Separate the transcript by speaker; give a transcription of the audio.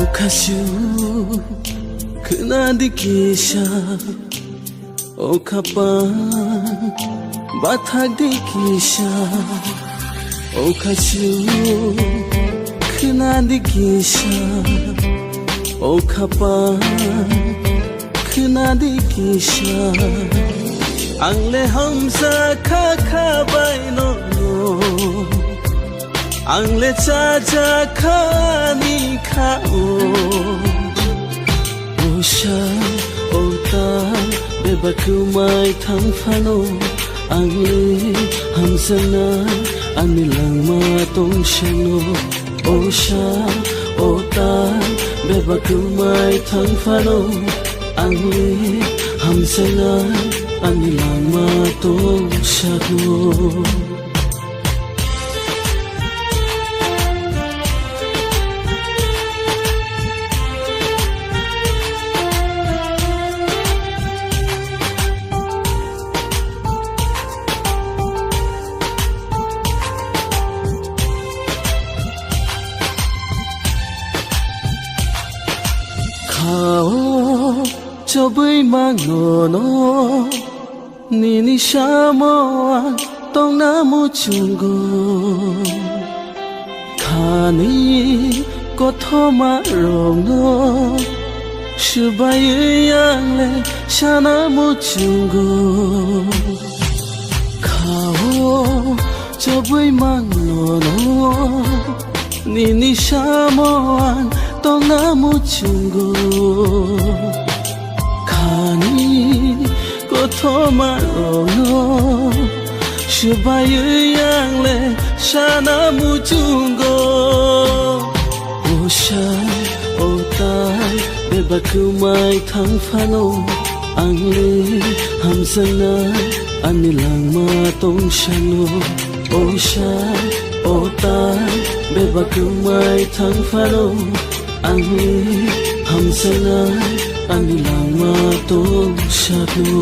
Speaker 1: Okashu kunadikisha okapan bathagdikisha Okashu kunadikisha okapan kunadikisha Angle hamza kha baino Angle chacha khani khao Osha ota bebakumai thangfano Angle hamzana anilangma tongshano Osha ota bebakumai thangfano Angle hamzana anilangma tongshano Khao chobai mangono nini shamoa tongna muchungo khani kothoma rongo shubayangle shana muchungo Khao chobai mangono nini shamoa tongna muchungo khani kothoma rongo shubayangle shana muchungo Osha otai bebakumai thangfano Angle hamzana anilangma tongshano Osha otai bebakumai thangfano Angle hamzana anilangma tongshano